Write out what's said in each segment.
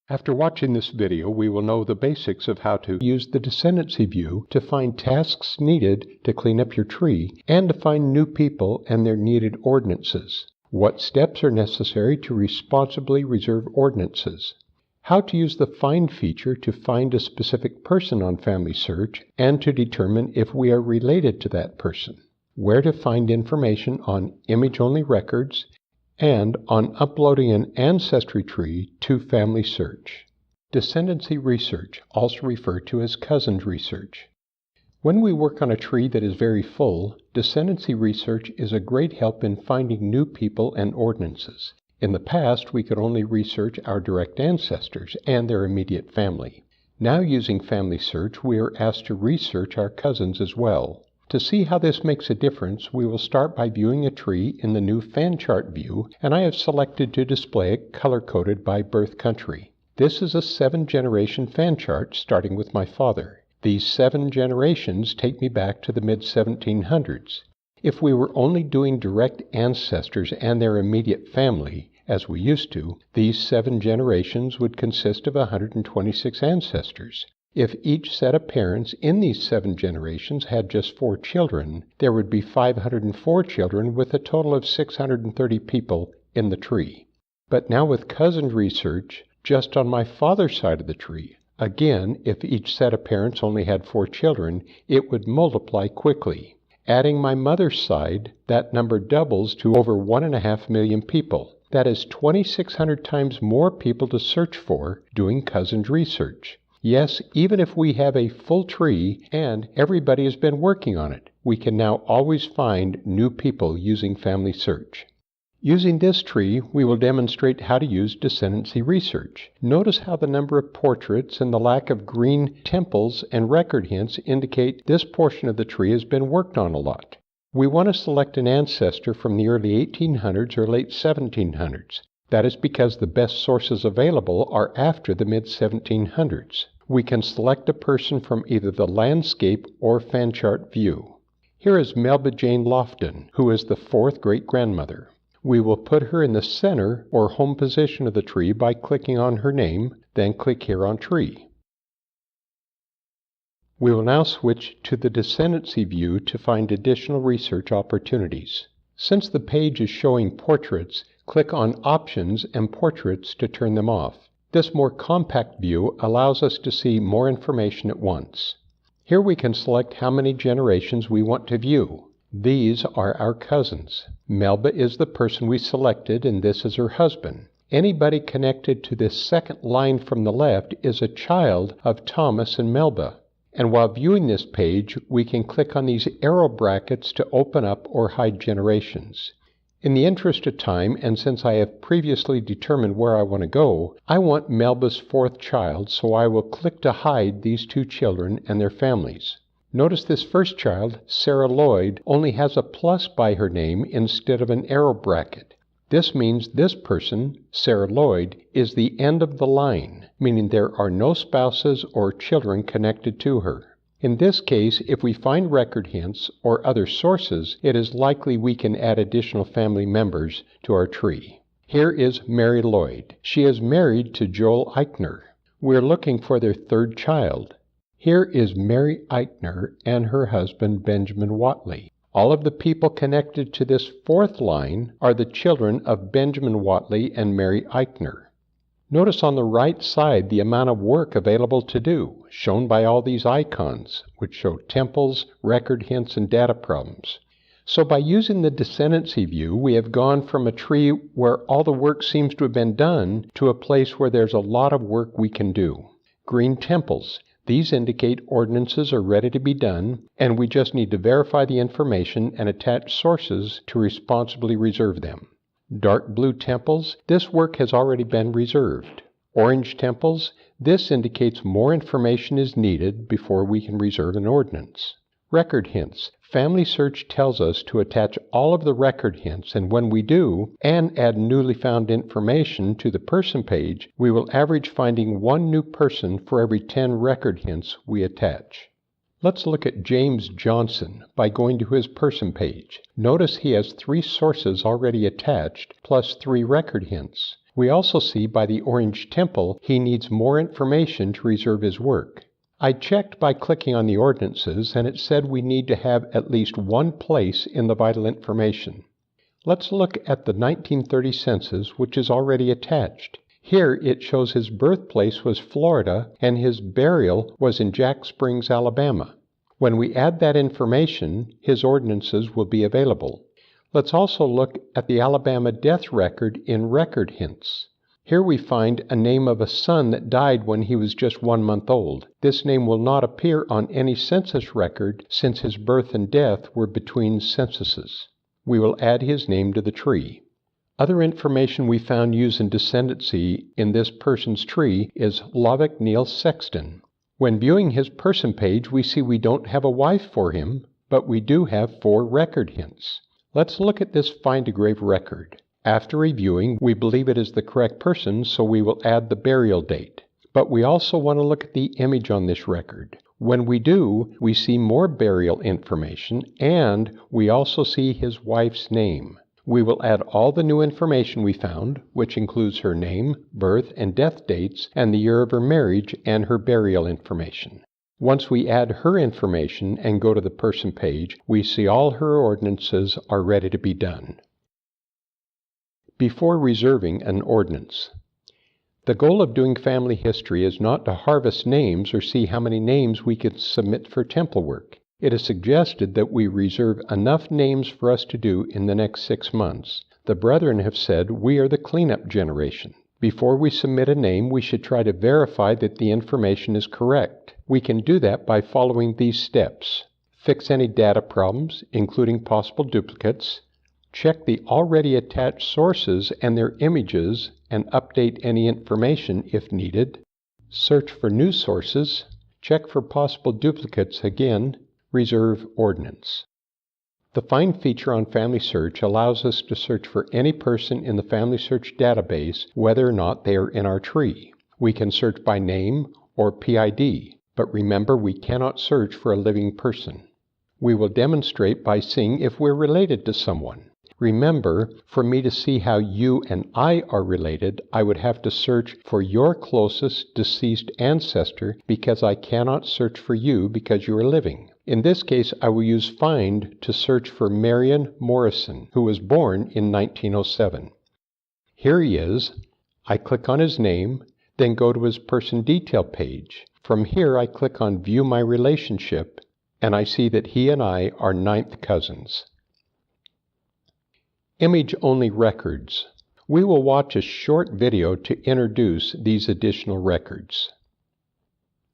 After watching this video, we will know the basics of how to use the Descendancy view to find tasks needed to clean up your tree and to find new people and their needed ordinances. What steps are necessary to responsibly reserve ordinances. How to use the Find feature to find a specific person on FamilySearch and to determine if we are related to that person. Where to find information on image-only records and on uploading an ancestry tree to FamilySearch. Descendancy research, also referred to as cousins research. When we work on a tree that is very full, descendancy research is a great help in finding new people and ordinances. In the past, we could only research our direct ancestors and their immediate family. Now, using FamilySearch, we are asked to research our cousins as well. To see how this makes a difference, we will start by viewing a tree in the new fan chart view, and I have selected to display it color-coded by birth country. This is a 7-generation fan chart starting with my father. These 7 generations take me back to the mid-1700s. If we were only doing direct ancestors and their immediate family, as we used to, these 7 generations would consist of 126 ancestors. If each set of parents in these 7 generations had just 4 children, there would be 504 children with a total of 630 people in the tree. But now with cousin research, just on my father's side of the tree, again, if each set of parents only had 4 children, it would multiply quickly. Adding my mother's side, that number doubles to over 1.5 million people. That is 2,600 times more people to search for doing cousins research. Yes, even if we have a full tree and everybody has been working on it, we can now always find new people using FamilySearch. Using this tree, we will demonstrate how to use descendancy research. Notice how the number of portraits and the lack of green temples and record hints indicate this portion of the tree has been worked on a lot. We want to select an ancestor from the early 1800s or late 1700s. That is because the best sources available are after the mid-1700s. We can select a person from either the landscape or fan chart view. Here is Melba Jane Lofton, who is the 4th great-grandmother. We will put her in the center or home position of the tree by clicking on her name, then click here on Tree. We will now switch to the Descendancy view to find additional research opportunities. Since the page is showing portraits, click on Options and Portraits to turn them off. This more compact view allows us to see more information at once. Here we can select how many generations we want to view. These are our cousins. Melba is the person we selected, and this is her husband. Anybody connected to this second line from the left is a child of Thomas and Melba. And while viewing this page, we can click on these arrow brackets to open up or hide generations. In the interest of time, and since I have previously determined where I want to go, I want Melba's 4th child, so I will click to hide these 2 children and their families. Notice this first child, Sarah Lloyd, only has a plus by her name instead of an arrow bracket. This means this person, Sarah Lloyd, is the end of the line, meaning there are no spouses or children connected to her. In this case, if we find record hints or other sources, it is likely we can add additional family members to our tree. Here is Mary Lloyd. She is married to Joel Eichner. We're looking for their 3rd child. Here is Mary Eichner and her husband Benjamin Watley. All of the people connected to this 4th line are the children of Benjamin Watley and Mary Eichner. Notice on the right side the amount of work available to do, shown by all these icons, which show temples, record hints, and data problems. So by using the Descendancy view, we have gone from a tree where all the work seems to have been done to a place where there's a lot of work we can do. Green temples. These indicate ordinances are ready to be done, and we just need to verify the information and attach sources to responsibly reserve them. Dark blue temples, this work has already been reserved. Orange temples, this indicates more information is needed before we can reserve an ordinance. Record hints, FamilySearch tells us to attach all of the record hints, and when we do, and add newly found information to the person page, we will average finding 1 new person for every 10 record hints we attach. Let's look at James Johnson by going to his person page. Notice he has 3 sources already attached, plus 3 record hints. We also see by the orange temple he needs more information to reserve his work. I checked by clicking on the ordinances, and it said we need to have at least one place in the vital information. Let's look at the 1930 census, which is already attached. Here it shows his birthplace was Florida and his burial was in Jack Springs, Alabama. When we add that information, his ordinances will be available. Let's also look at the Alabama death record in Record Hints. Here we find a name of a son that died when he was just 1 month old. This name will not appear on any census record since his birth and death were between censuses. We will add his name to the tree. Other information we found using descendancy in this person's tree is Lovick Neil Sexton. When viewing his person page, we see we don't have a wife for him, but we do have 4 record hints. Let's look at this Find a Grave record. After reviewing, we believe it is the correct person, so we will add the burial date. But we also want to look at the image on this record. When we do, we see more burial information, and we also see his wife's name. We will add all the new information we found, which includes her name, birth, and death dates, and the year of her marriage and her burial information. Once we add her information and go to the person page, we see all her ordinances are ready to be done. Before reserving an ordinance. The goal of doing family history is not to harvest names or see how many names we can submit for temple work. It is suggested that we reserve enough names for us to do in the next 6 months. The brethren have said we are the cleanup generation. Before we submit a name, we should try to verify that the information is correct. We can do that by following these steps. Fix any data problems, including possible duplicates. Check the already attached sources and their images and update any information if needed. Search for new sources. Check for possible duplicates again. Reserve ordinance. The Find feature on FamilySearch allows us to search for any person in the FamilySearch database, whether or not they are in our tree. We can search by name or PID, but remember we cannot search for a living person. We will demonstrate by seeing if we're related to someone. Remember, for me to see how you and I are related, I would have to search for your closest deceased ancestor because I cannot search for you because you are living. In this case, I will use Find to search for Marion Morrison, who was born in 1907. Here he is. I click on his name, then go to his person detail page. From here, I click on View My Relationship, and I see that he and I are 9th cousins. Image-only records. We will watch a short video to introduce these additional records.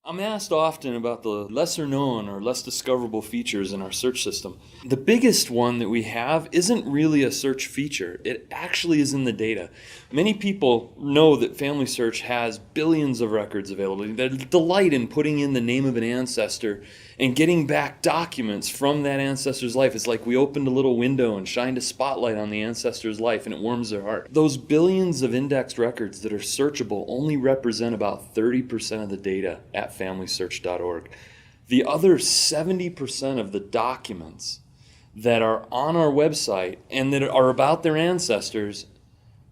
I'm asked often about the lesser known or less discoverable features in our search system. The biggest one that we have isn't really a search feature. It actually is in the data. Many people know that FamilySearch has billions of records available. They delight in putting in the name of an ancestor and getting back documents from that ancestor's life. It's like we opened a little window and shined a spotlight on the ancestor's life, and it warms their heart. Those billions of indexed records that are searchable only represent about 30% of the data at FamilySearch.org. The other 70% of the documents that are on our website and that are about their ancestors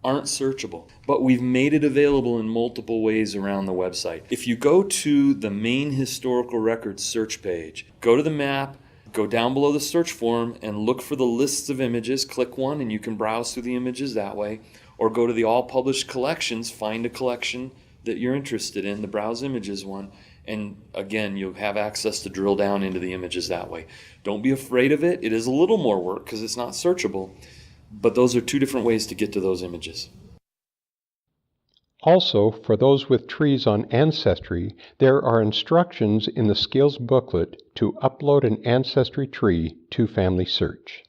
aren't searchable, but we've made it available in multiple ways around the website. If you go to the main historical records search page, go to the map, go down below the search form and look for the lists of images, click one and you can browse through the images that way, or go to the all published collections, find a collection that you're interested in, the browse images one, and again, you'll have access to drill down into the images that way. Don't be afraid of it. It is a little more work because it's not searchable, but those are 2 different ways to get to those images. Also, for those with trees on Ancestry, there are instructions in the skills booklet to upload an ancestry tree to FamilySearch.